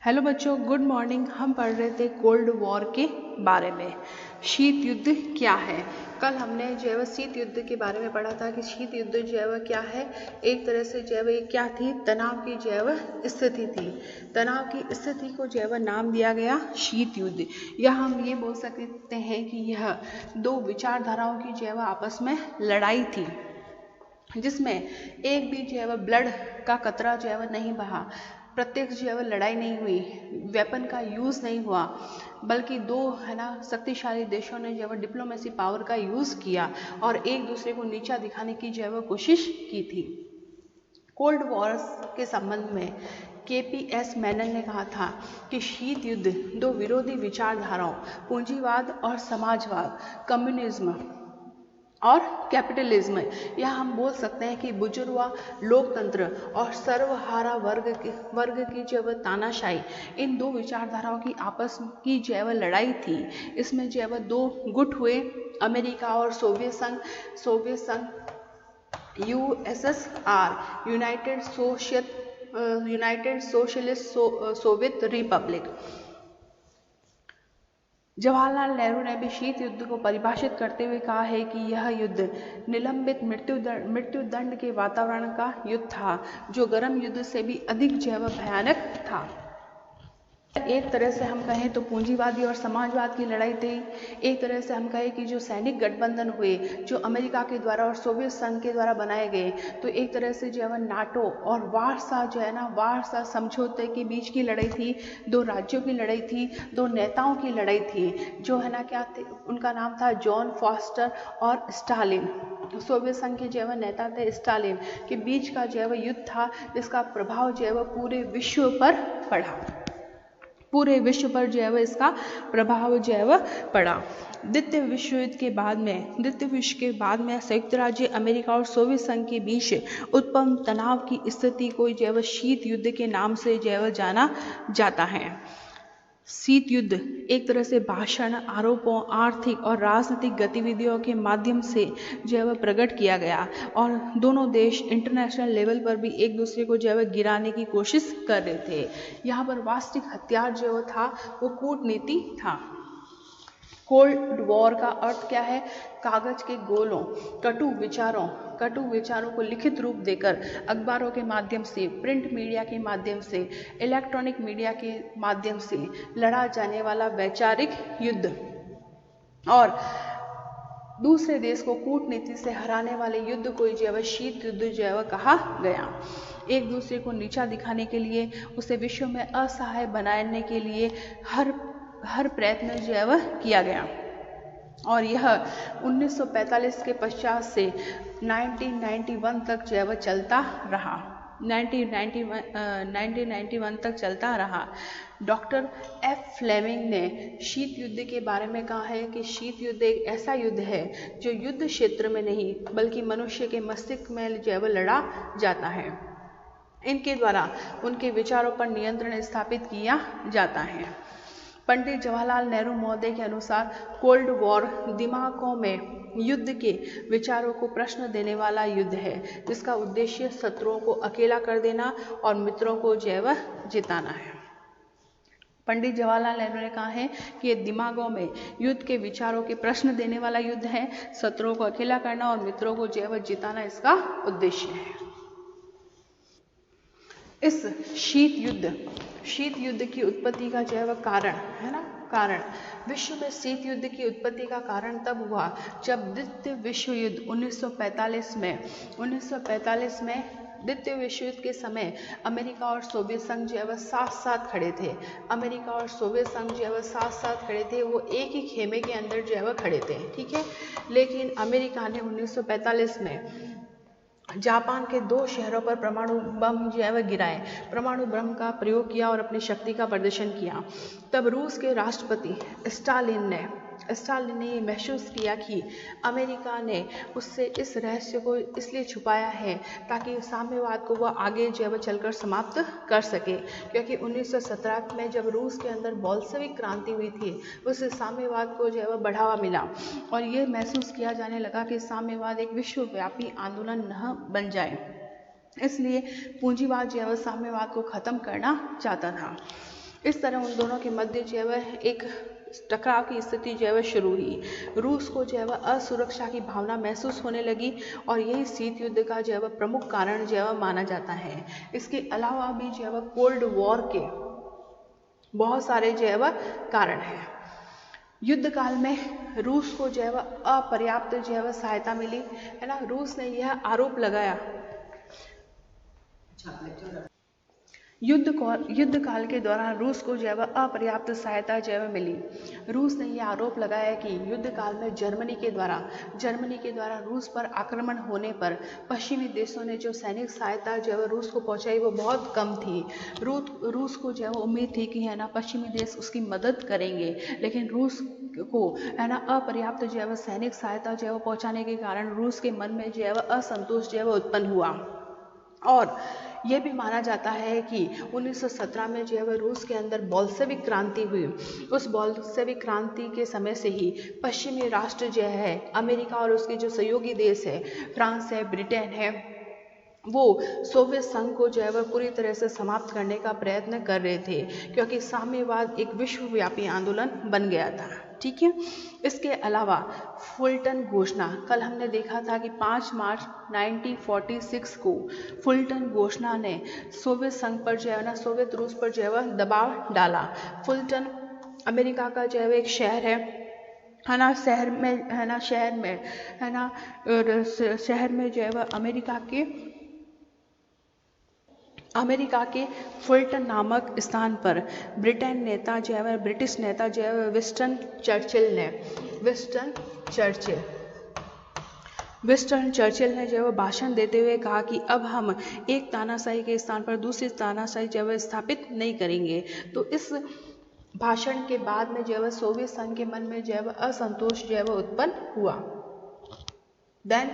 Hello बच्चों, good morning. हम पढ़ रहे थे कोल्ड वॉर के बारे में। शीत युद्ध क्या है? कल हमने जो है वह शीत युद्ध के बारे में पढ़ा था कि शीत युद्ध जो है वह क्या है। एक तरह से जो है वह क्या थी, तनाव की जो है वह स्थिति थी। तनाव की स्थिति को जो है वह नाम दिया गया शीत युद्ध। या हम ये बोल सकते हैं कि यह दो विचारधाराओं की जो है वह आपस में लड़ाई थी, जिसमें एक भी जो है वह ब्लड का कतरा जो है वह नहीं बहा, प्रत्यक्ष जो है वह लड़ाई नहीं हुई, वेपन का यूज़ नहीं हुआ, बल्कि दो शक्तिशाली देशों ने जो है वह डिप्लोमेसी पावर का यूज़ किया और एक दूसरे को नीचा दिखाने की जो है वह कोशिश की थी। कोल्ड वॉर के संबंध में KPS मेनन ने कहा था कि शीत युद्ध दो विरोधी विचारधाराओं, पूंजीवाद और समाजवाद, कम्युनिज्म और कैपिटलिज्म, या हम बोल सकते हैं कि बुजुर्गवा लोकतंत्र और सर्वहारा वर्ग की जो है तानाशाही, इन दो विचारधाराओं की आपस की जो है लड़ाई थी। इसमें जो है दो गुट हुए, अमेरिका और सोवियत संघ USSR, United socialist Soviet Republic. Jawaharlal Nehru ने भी शीत युद्ध को परिभाषित करते हुए कहा है कि यह युद्ध निलंबित मृत्युदंड के वातावरण का युद्ध था, जो गर्म युद्ध से भी अधिक जो है भयानक था। एक तरह से हम कहें तो पूंजीवादी और समाजवाद की लड़ाई थी। एक तरह से हम कहें कि जो सैनिक गठबंधन हुए, जो अमेरिका के द्वारा और सोवियत संघ के द्वारा बनाए गए, तो एक तरह से जो है नाटो और वारसा समझौते के बीच की लड़ाई थी। दो राज्यों की लड़ाई थी, दो नेताओं की लड़ाई थी, जो है ना क्या थे, उनका नाम था जॉन फॉस्टर और स्टालिन। सोवियत संघ के जो है नेता थे स्टालिन, के बीच का जो है युद्ध था, जिसका प्रभाव जो है पूरे विश्व पर पड़ा। पूरे विश्व पर जो है इसका प्रभाव जो है पड़ा। द्वितीय विश्व युद्ध के बाद में संयुक्त राज्य अमेरिका और सोवियत संघ के बीच उत्पन्न तनाव की स्थिति को जो है शीत युद्ध के नाम से जो है जाना जाता है। शीत युद्ध एक तरह से भाषण, आरोपों, आर्थिक और राजनीतिक गतिविधियों के माध्यम से जो है प्रकट किया गया और दोनों देश इंटरनेशनल लेवल पर भी एक दूसरे को जो है गिराने की कोशिश कर रहे थे। यहाँ पर वास्तविक हथियार जो था वो कूटनीति था। कोल्ड वॉर का अर्थ क्या है? कागज के गोलों, कटु विचारों को लिखित रूप देकर अखबारों के माध्यम से, प्रिंट मीडिया के माध्यम से, इलेक्ट्रॉनिक मीडिया के माध्यम से लड़ा जाने वाला वैचारिक युद्ध और दूसरे देश को कूटनीति से हराने वाले युद्ध को जो है शीत युद्ध जो है कहा गया। एक दूसरे को नीचा दिखाने के लिए, उसे विश्व में असहाय बनाने के लिए हर प्रयत्न जो है वह किया गया और यह 1945 के पश्चात से 1991 तक जो है वह चलता रहा। 1991 तक चलता रहा। डॉक्टर F फ्लेमिंग ने शीत युद्ध के बारे में कहा है कि शीत युद्ध एक ऐसा युद्ध है जो युद्ध क्षेत्र में नहीं बल्कि मनुष्य के मस्तिष्क में जो है वह लड़ा जाता है। इनके द्वारा उनके विचारों पर नियंत्रण स्थापित किया जाता है। पंडित जवाहरलाल नेहरू महोदय के अनुसार कोल्ड वॉर दिमागों में युद्ध के विचारों को प्रश्न देने वाला युद्ध है, जिसका उद्देश्य शत्रुओं को अकेला कर देना और मित्रों को जो है वह जिताना है। पंडित जवाहरलाल नेहरू ने कहा है कि ये दिमागों में युद्ध के विचारों के प्रश्न देने वाला युद्ध है, शत्रुओं को अकेला करना और मित्रों को जो है वह जिताना इसका उद्देश्य है। इस शीत युद्ध की उत्पत्ति का जो है वह कारण विश्व में शीत युद्ध की उत्पत्ति का कारण तब हुआ जब द्वितीय विश्व युद्ध 1945 में द्वितीय विश्व युद्ध के समय अमेरिका और सोवियत संघ जो है वह साथ खड़े थे। अमेरिका और सोवियत संघ जो है वह साथ खड़े थे, वो एक ही खेमे के अंदर जो है वह खड़े थे, ठीक है। लेकिन अमेरिका ने 1945 में जापान के 2 शहरों पर परमाणु बम जो है वह गिराए, परमाणु बम का प्रयोग किया और अपनी शक्ति का प्रदर्शन किया। तब रूस के राष्ट्रपति स्टालिन ने ये महसूस किया कि अमेरिका ने उससे इस रहस्य को इसलिए छुपाया है ताकि साम्यवाद को वह आगे जो है चलकर समाप्त कर सके, क्योंकि 1917 में जब रूस के अंदर बोल्शेविक क्रांति हुई थी, उससे साम्यवाद को जो है वह बढ़ावा मिला और ये महसूस किया जाने लगा कि साम्यवाद एक विश्वव्यापी आंदोलन न बन जाए। इसलिए पूंजीवाद जो है वह साम्यवाद को खत्म करना चाहता था। इस तरह उन दोनों के मध्य जो है वह एक टकराव की स्थिति जो है वह शुरू हुई। रूस को जो है वह असुरक्षा की भावना महसूस होने लगी और यही शीत युद्ध का जो है वह प्रमुख कारण जो है वह माना जाता है। इसके अलावा भी जो है वह कोल्ड वॉर के बहुत सारे जो है वह कारण हैं। युद्ध काल में रूस को जो है वह अपर्याप्त जो है वह सहायता मिली, है ना। रूस ने यह आरोप लगाया युद्ध काल के दौरान रूस को जो है वह अपर्याप्त सहायता जो है वह मिली। रूस ने यह आरोप लगाया कि युद्ध काल में जर्मनी के द्वारा रूस पर आक्रमण होने पर पश्चिमी देशों ने जो सैनिक सहायता जो है वह रूस को पहुंचाई वो बहुत कम थी। रूस को जो है वो उम्मीद थी कि है ना पश्चिमी देश उसकी मदद करेंगे, लेकिन रूस को है ना अपर्याप्त जो है वह सैनिक सहायता जो है वह पहुंचाने के कारण रूस के मन में जो है वह असंतोष जो है वह उत्पन्न हुआ। और यह भी माना जाता है कि 1917 में जो है वह रूस के अंदर बोल्शेविक क्रांति हुई। उस बोल्शेविक क्रांति के समय से ही पश्चिमी राष्ट्र जो है अमेरिका और उसके जो सहयोगी देश है, फ्रांस है, ब्रिटेन है, वो सोवियत संघ को जो है वह पूरी तरह से समाप्त करने का प्रयत्न कर रहे थे, क्योंकि साम्यवाद एक विश्वव्यापी आंदोलन बन गया था। ठीक है। इसके अलावा फुलटन घोषणा, कल हमने देखा था कि 5 मार्च 1946 को फुलटन घोषणा ने सोवियत संघ पर जो है ना सोवियत रूस पर जो है वह दबाव डाला। फुलटन अमेरिका का जो है एक शहर है ना, शहर में जो है वह अमेरिका के फुलटन नामक स्थान पर ब्रिटिश नेता जो है विंस्टन चर्चिल ने जो है भाषण देते हुए कहा कि अब हम एक तानाशाही के स्थान पर दूसरी तानाशाही जो है स्थापित नहीं करेंगे। तो इस भाषण के बाद में जो है सोवियत संघ के मन में जो है असंतोष जो है उत्पन्न हुआ। देन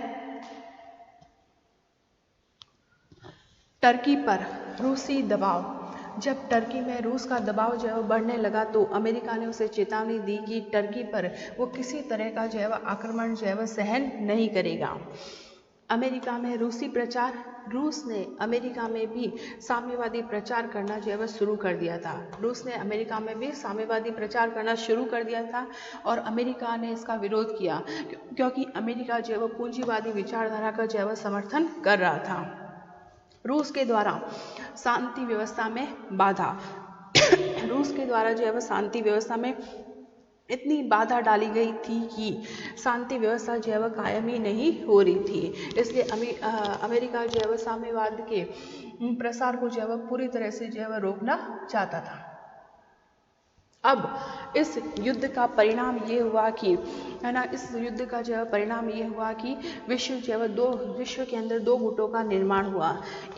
टर्की पर रूसी दबाव, जब टर्की में रूस का दबाव जो है बढ़ने लगा तो अमेरिका ने उसे चेतावनी दी कि टर्की पर वो किसी तरह का जो है आक्रमण जो है सहन नहीं करेगा। अमेरिका में रूसी प्रचार, रूस ने अमेरिका में भी साम्यवादी प्रचार करना जो है शुरू कर दिया था। रूस ने अमेरिका में भी साम्यवादी प्रचार करना शुरू कर दिया था और अमेरिका ने इसका विरोध किया, क्योंकि अमेरिका जो है पूंजीवादी विचारधारा का जो है समर्थन कर रहा था। रूस के द्वारा शांति व्यवस्था में बाधा रूस के द्वारा जो है शांति व्यवस्था में इतनी बाधा डाली गई थी कि शांति व्यवस्था जो है कायम ही नहीं हो रही थी। इसलिए अमेरिका जो है साम्यवाद के प्रसार को जो है पूरी तरह से जो है रोकना चाहता था। अब इस युद्ध का परिणाम ये हुआ कि है ना, इस युद्ध का जो है परिणाम ये हुआ कि विश्व के अंदर 2 गुटों का निर्माण हुआ।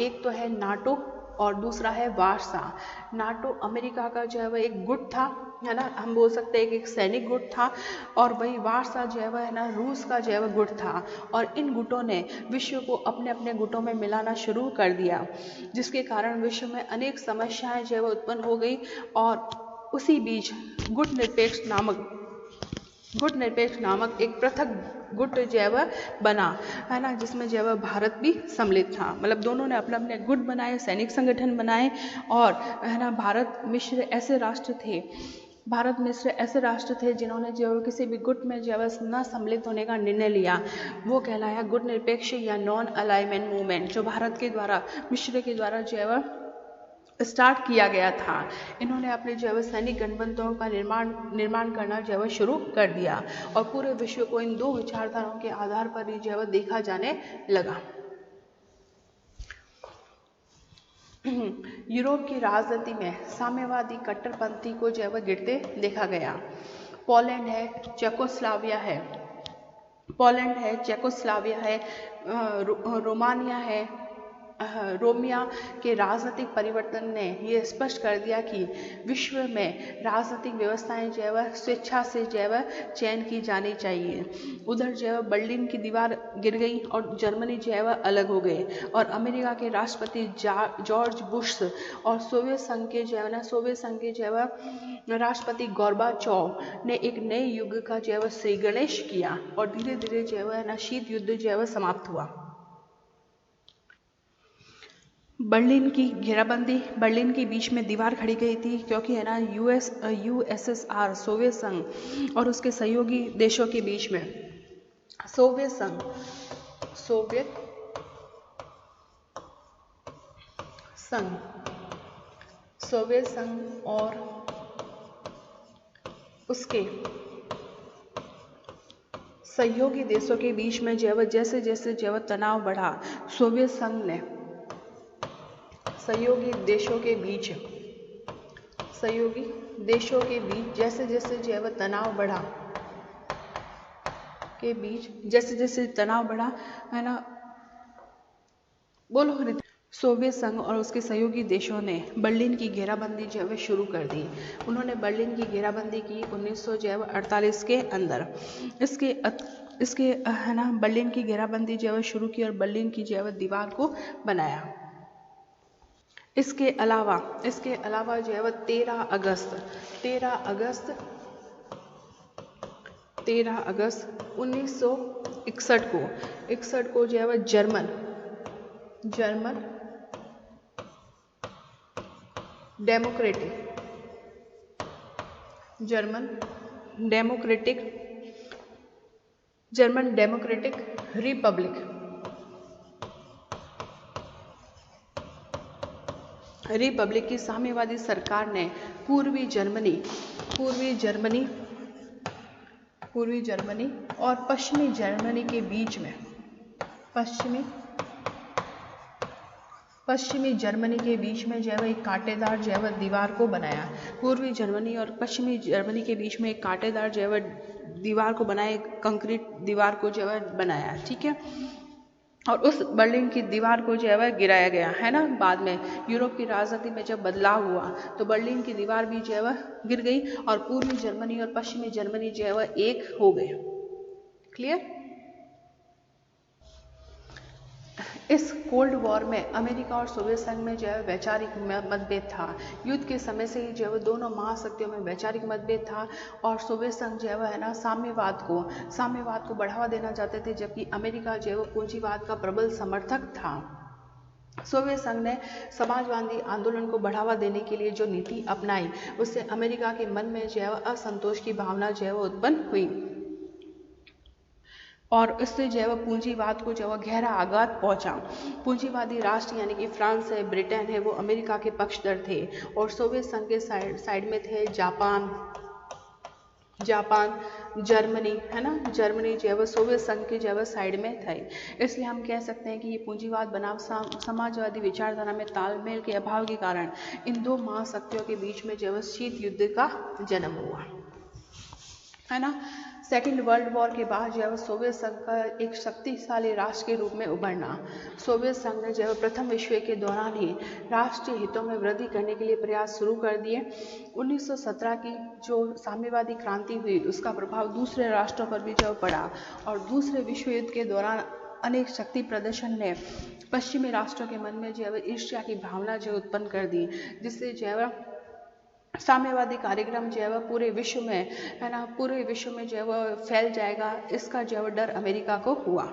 एक तो है नाटो और दूसरा है वार्सा। नाटो अमेरिका का जो है एक गुट था, है ना, हम बोल सकते हैं कि एक सैनिक गुट था, और वही वार्सा जो है ना रूस का जो है गुट था। और इन गुटों ने विश्व को अपने अपने गुटों में मिलाना शुरू कर दिया, जिसके कारण विश्व में अनेक समस्याएं जो है उत्पन्न हो गई। और उसी बीच गुट निरपेक्ष नामक एक पृथक गुट जो है बना, है ना, जिसमें जो है भारत भी सम्मिलित था। मतलब दोनों ने अपने अपने गुट बनाए, सैनिक संगठन बनाए, और है ना भारत मिस्र ऐसे राष्ट्र थे जिन्होंने जो किसी भी गुट में जो है न सम्मिलित होने का निर्णय लिया। वो कहलाया गुट निरपेक्ष या नॉन अलाइनमेंट मूवमेंट, जो भारत के द्वारा मिस्र के द्वारा जो है स्टार्ट किया गया था। इन्होंने अपने जो है सैनिक गठबंधनों का निर्माण करना जो है शुरू कर दिया, और पूरे विश्व को इन 2 विचारधाराओं के आधार पर ही जो है देखा जाने लगा। यूरोप की राजनीति में साम्यवादी कट्टरपंथी को जो है गिरते देखा गया। पोलैंड है, चेकोस्लोवाकिया है, रोमानिया के राजनीतिक परिवर्तन ने यह स्पष्ट कर दिया कि विश्व में राजनीतिक व्यवस्थाएं जो है स्वेच्छा से जो है चयन की जानी चाहिए। उधर जो है बर्लिन की दीवार गिर गई और जर्मनी जो है अलग हो गए, और अमेरिका के राष्ट्रपति जॉर्ज बुश और सोवियत संघ के जो है राष्ट्रपति गोर्बाचोव ने एक नए युग का जो है श्री गणेश किया, और धीरे धीरे जो है शीत युद्ध जो है समाप्त हुआ। बर्लिन के बीच में दीवार खड़ी गई थी, क्योंकि है ना यूएसएसआर सोवियत संघ और उसके सहयोगी देशों के बीच में सोवियत संघ और उसके सहयोगी देशों के बीच में जैसे जैसे तनाव बढ़ा, सोवियत संघ ने सहयोगी देशों के बीच जैसे जैसे तनाव बढ़ा है ना, बोलो हरित। सोवियत संघ और उसके सहयोगी देशों ने बर्लिन की घेराबंदी शुरू कर दी। उन्होंने बर्लिन की घेराबंदी की 1948 के अंदर। इसके है ना बर्लिन की घेराबंदी शुरू की और बर्लिन की दीवार को बनाया। इसके अलावा 13 अगस्त 1961 को जर्मन डेमोक्रेटिक रिपब्लिक की साम्यवादी सरकार ने पूर्वी जर्मनी और पश्चिमी जर्मनी के बीच में एक कांटेदार दीवार को बनाया। पूर्वी जर्मनी और पश्चिमी जर्मनी के बीच में एक कांटेदार दीवार को बनाया, एक कंक्रीट दीवार को बनाया, ठीक है। और उस बर्लिन की दीवार को गिराया गया, है ना। बाद में यूरोप की राजनीति में जब बदलाव हुआ तो बर्लिन की दीवार भी गिर गई और पूर्वी जर्मनी और पश्चिमी जर्मनी एक हो गए। क्लियर। इस कोल्ड वॉर में अमेरिका और सोवियत संघ में वैचारिक मतभेद था। युद्ध के समय से ही दोनों महाशक्तियों में वैचारिक मतभेद था और सोवियत संघ है ना साम्यवाद को बढ़ावा देना चाहते थे, जबकि अमेरिका पूंजीवाद का प्रबल समर्थक था। सोवियत संघ ने समाजवादी आंदोलन को बढ़ावा देने के लिए जो नीति अपनाई, उससे अमेरिका के मन में असंतोष की भावना उत्पन्न हुई और इससे पूंजीवाद को गहरा आघात पहुंचा। पूंजीवादी राष्ट्र यानी कि फ्रांस है, ब्रिटेन है, वो अमेरिका के पक्षधर थे और सोवियत संघ के साइड में थे जापान, जर्मनी, है ना। जर्मनी सोवियत संघ के साइड में थे। इसलिए हम कह सकते हैं कि ये पूंजीवाद बनाम समाजवादी विचारधारा में तालमेल के अभाव के कारण इन दो महाशक्तियों के बीच में शीत युद्ध का जन्म हुआ, है ना। सेकेंड वर्ल्ड वॉर के बाद सोवियत संघ का एक शक्तिशाली राष्ट्र के रूप में उभरना। सोवियत संघ ने प्रथम विश्व युद्ध के दौरान ही राष्ट्रीय हितों में वृद्धि करने के लिए प्रयास शुरू कर दिए। 1917 की जो साम्यवादी क्रांति हुई, उसका प्रभाव दूसरे राष्ट्रों पर भी पड़ा और दूसरे विश्व युद्ध के दौरान अनेक शक्ति प्रदर्शन ने पश्चिमी राष्ट्रों के मन में ईर्ष्या की भावना उत्पन्न कर दी, जिससे साम्यवादी कार्यक्रम पूरे विश्व में, है ना, पूरे विश्व में फैल जाएगा, इसका डर अमेरिका को हुआ।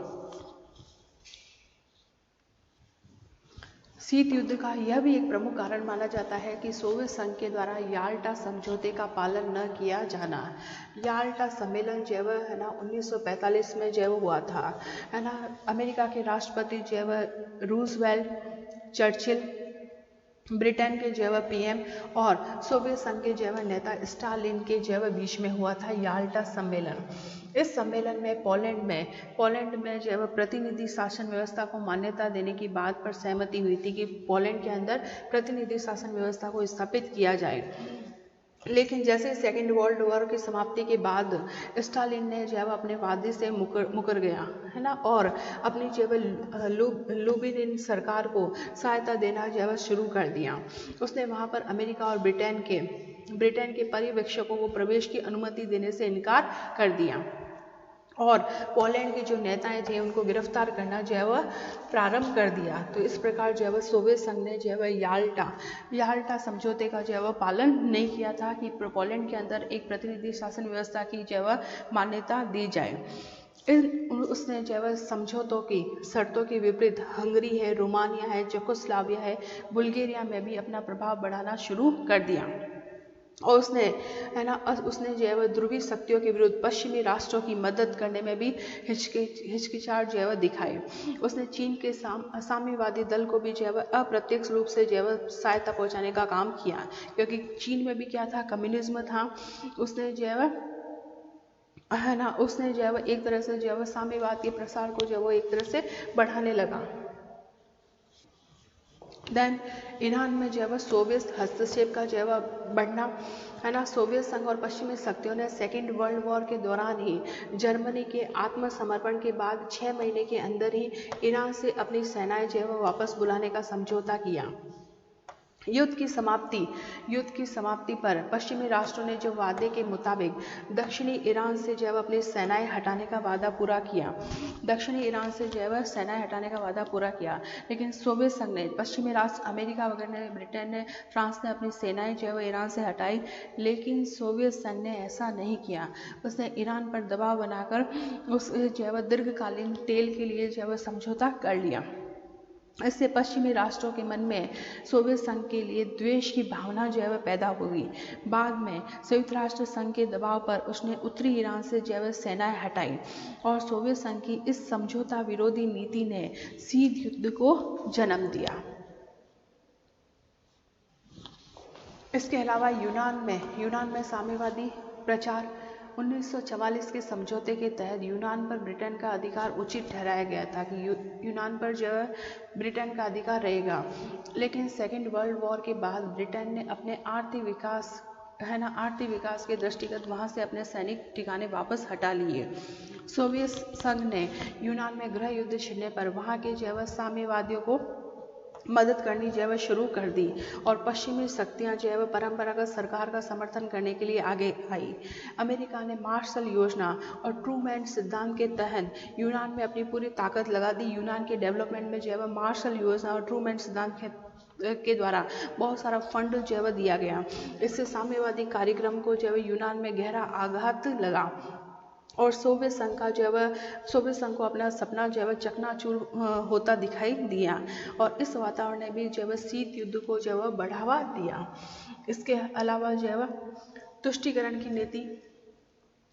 शीत युद्ध का यह भी एक प्रमुख कारण माना जाता है कि सोवियत संघ के द्वारा याल्टा समझौते का पालन न किया जाना। याल्टा सम्मेलन है ना 1945 में हुआ था, है ना। अमेरिका के राष्ट्रपति रूजवेल्ट, चर्चिल, ब्रिटेन के पीएम और सोवियत संघ के नेता स्टालिन के बीच में हुआ था याल्टा सम्मेलन। इस सम्मेलन में पोलैंड में प्रतिनिधि शासन व्यवस्था को मान्यता देने की बात पर सहमति हुई थी कि पोलैंड के अंदर प्रतिनिधि शासन व्यवस्था को स्थापित किया जाए। लेकिन जैसे सेकेंड वर्ल्ड वॉर की समाप्ति के बाद स्टालिन ने अपने वादे से मुकर गया, है ना, और अपनी लुबिनिन सरकार को सहायता देना शुरू कर दिया। उसने वहां पर अमेरिका और ब्रिटेन के पर्यवेक्षकों को प्रवेश की अनुमति देने से इनकार कर दिया और पोलैंड के जो नेताएं थे उनको गिरफ्तार करना प्रारंभ कर दिया। तो इस प्रकार सोवियत संघ ने याल्टा समझौते का पालन नहीं किया था कि पोलैंड के अंदर एक प्रतिनिधि शासन व्यवस्था की मान्यता दी जाए। उसने जो है समझौतों की शर्तों के विपरीत हंगरी है, रोमानिया है, चेकोस्लोवाकिया है, बुल्गारिया में भी अपना प्रभाव बढ़ाना शुरू कर दिया। और उसने है ना उसने जो है ध्रुवीय शक्तियों के विरुद्ध पश्चिमी राष्ट्रों की मदद करने में भी हिचकिचाहट जो है दिखाई। उसने चीन के साम्यवादी दल को भी जो है अप्रत्यक्ष रूप से जो है सहायता पहुंचाने का काम किया, क्योंकि चीन में भी क्या था, कम्युनिज्म था। उसने जो है ना उसने जो है एक तरह से जो है साम्यवाद के प्रसार को जो है एक तरह से बढ़ाने लगा। देन ईरान में जो है सोवियत हस्तक्षेप का जो है बढ़ना, है ना। सोवियत संघ और पश्चिमी शक्तियों ने सेकेंड वर्ल्ड वॉर के दौरान ही जर्मनी के आत्मसमर्पण के बाद 6 महीने के अंदर ही ईरान से अपनी सेनाएं जो है वापस बुलाने का समझौता किया। युद्ध की समाप्ति पर पश्चिमी राष्ट्रों ने जो वादे के मुताबिक दक्षिणी ईरान से जो है अपनी सेनाएं हटाने का वादा पूरा किया। लेकिन सोवियत संघ ने, पश्चिमी राष्ट्र अमेरिका वगैरह ने, ब्रिटेन ने, फ्रांस ने अपनी सेनाएं जो है ईरान से हटाई, लेकिन सोवियत संघ ने ऐसा नहीं किया। उसने ईरान पर दबाव बनाकर उस जो है दीर्घकालीन तेल के लिए जो है समझौता कर लिया। इससे पश्चिमी राष्ट्रों के मन में सोवियत संघ के लिए द्वेष की भावना जो है पैदा हुई। बाद में संयुक्त राष्ट्र संघ के दबाव पर उसने उत्तरी ईरान से जो है सेनाएं हटाई और सोवियत संघ की इस समझौता विरोधी नीति ने शीत युद्ध को जन्म दिया। इसके अलावा यूनान में साम्यवादी प्रचार 1944 के समझौते के तहत यूनान पर ब्रिटेन का अधिकार उचित ठहराया गया था कि यूनान पर जो है ब्रिटेन का अधिकार रहेगा। लेकिन सेकेंड वर्ल्ड वॉर के बाद ब्रिटेन ने अपने आर्थिक विकास के दृष्टिगत वहां से अपने सैनिक ठिकाने वापस हटा लिए। सोवियत संघ ने यूनान में गृह युद्ध छिड़ने पर वहां के जो है साम्यवादियों को मदद करनी जो है शुरू कर दी और पश्चिमी शक्तियां जो है परंपरागत सरकार का समर्थन करने के लिए आगे आई। अमेरिका ने मार्शल योजना और ट्रूमैन सिद्धांत के तहत यूनान में अपनी पूरी ताकत लगा दी। यूनान के डेवलपमेंट में जो है मार्शल योजना और ट्रूमैन सिद्धांत के द्वारा बहुत सारा फंड जो है दिया गया। इससे साम्यवादी कार्यक्रम को जो है यूनान में गहरा आघात लगा और सोवियत संघ को अपना सपना जो है चकनाचूर होता दिखाई दिया और इस वातावरण ने भी जो है शीत युद्ध को जो है बढ़ावा दिया। इसके अलावा जो है तुष्टीकरण की नीति,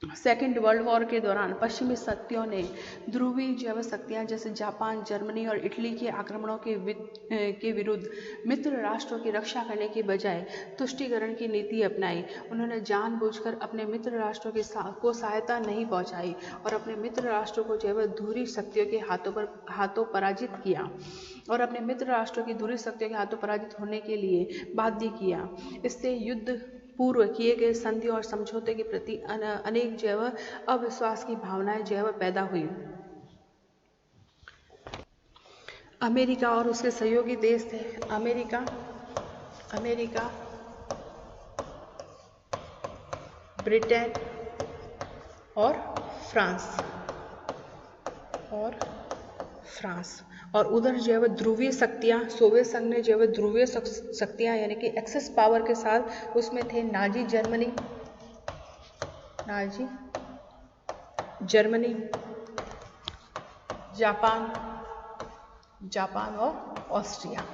सेकेंड वर्ल्ड वॉर के दौरान पश्चिमी शक्तियों ने ध्रुवीय जो है शक्तियां जैसे जापान, जर्मनी और इटली के आक्रमणों के विरुद्ध मित्र राष्ट्रों की रक्षा करने के बजाय तुष्टीकरण की नीति अपनाई। उन्होंने जानबूझकर अपने मित्र राष्ट्रों को सहायता नहीं पहुंचाई और अपने मित्र राष्ट्रों को जो है ध्रुवीय शक्तियों के हाथों पराजित किया और अपने मित्र राष्ट्रों की ध्रुवीय शक्तियों के हाथों पराजित होने के लिए बाध्य किया। इससे युद्ध पूर्व किए गए संधि और समझौते के प्रति अनेक जो है अविश्वास की भावनाएं जो है पैदा हुई। अमेरिका और उसके सहयोगी देश थे अमेरिका, ब्रिटेन और फ्रांस और उधर जो है ध्रुवीय शक्तियां, सोवियत संघ ने जो है ध्रुवीय शक्तियां यानी कि एक्सेस पावर के साथ उसमें थे नाजी जर्मनी, जापान और ऑस्ट्रिया।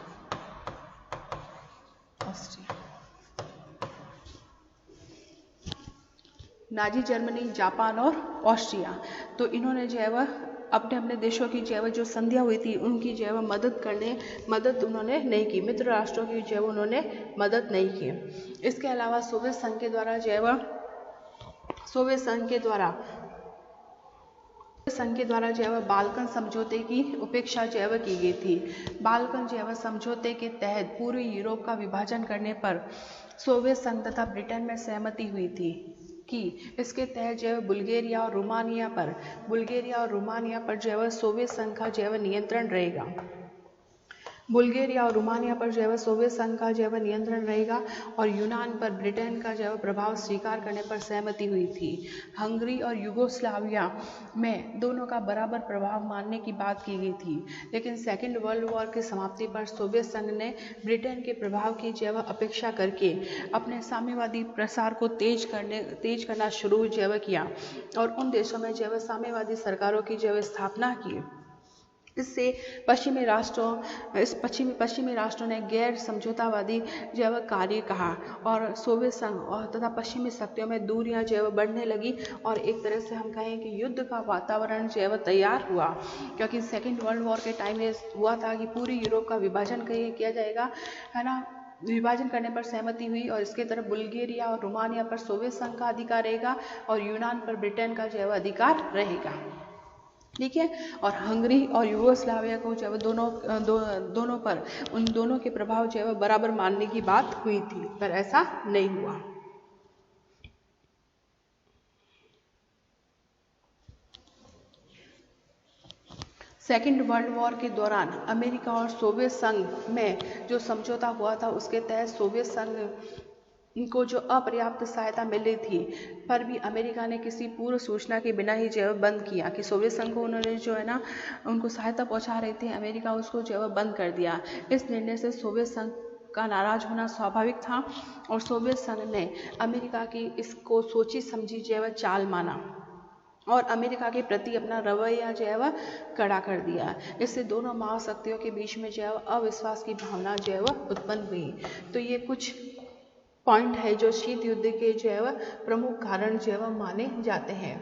नाजी जर्मनी, जापान और ऑस्ट्रिया, तो इन्होंने जो है अपने देशों की जो है जो संधियां हुई थी उनकी जो है मदद उन्होंने नहीं की, मित्र राष्ट्रों की जो है उन्होंने मदद नहीं की। इसके अलावा सोवियत संघ के द्वारा जो है बाल्कन समझौते की उपेक्षा जो है की गई थी। बाल्कन जो है समझौते के तहत पूर्वी यूरोप का विभाजन करने पर सोवियत संघ तथा ब्रिटेन में सहमति हुई थी कि इसके तहत जो है बुल्गारिया और रोमानिया पर जो है सोवियत संघ का जो है नियंत्रण रहेगा। बुल्गारिया और रोमानिया पर जो है सोवियत संघ का जो है नियंत्रण रहेगा और यूनान पर ब्रिटेन का जो है प्रभाव स्वीकार करने पर सहमति हुई थी। हंगरी और यूगोस्लाविया में दोनों का बराबर प्रभाव मानने की बात की गई थी, लेकिन सेकेंड वर्ल्ड वॉर की समाप्ति पर सोवियत संघ ने ब्रिटेन के प्रभाव की जो है अपेक्षा करके अपने साम्यवादी प्रसार को तेज करना शुरू जो है किया और उन देशों में जो है साम्यवादी सरकारों की जो है स्थापना की। इससे पश्चिमी राष्ट्रों ने गैर समझौतावादी जो है कार्य कहा और सोवियत संघ और तथा पश्चिमी शक्तियों में दूरियां जो है बढ़ने लगी और एक तरह से हम कहें कि युद्ध का वातावरण जो है तैयार हुआ, क्योंकि सेकेंड वर्ल्ड वॉर के टाइम में हुआ था कि पूरी यूरोप का विभाजन किया जाएगा, है ना। विभाजन करने पर सहमति हुई और इसके तरफ बुल्गारिया और रोमानिया पर सोवियत संघ का अधिकार रहेगा और यूनान पर ब्रिटेन का जो है अधिकार रहेगा, ठीक है। और हंगरी और यूगोस्लाविया को जो है दोनों पर उन दोनों के प्रभाव जो है बराबर मानने की बात हुई थी, पर ऐसा नहीं हुआ। सेकेंड वर्ल्ड वॉर के दौरान अमेरिका और सोवियत संघ में जो समझौता हुआ था उसके तहत सोवियत संघ को जो अपर्याप्त सहायता मिल रही थी, पर भी अमेरिका ने किसी पूर्व सूचना के बिना ही जो है बंद किया कि सोवियत संघ को उन्होंने जो है ना उनको सहायता पहुंचा रहे थे, अमेरिका उसको जो है बंद कर दिया। इस निर्णय से सोवियत संघ का नाराज होना स्वाभाविक था और सोवियत संघ ने अमेरिका की इसको सोची समझी जो है चाल माना और अमेरिका के प्रति अपना रवैया जो है वह कड़ा कर दिया। इससे दोनों महाशक्तियों के बीच में जो है अविश्वास की भावना जो है वह उत्पन्न हुई। तो ये कुछ पॉइंट है जो शीत युद्ध के जो है वह प्रमुख कारण जो है वह माने जाते हैं।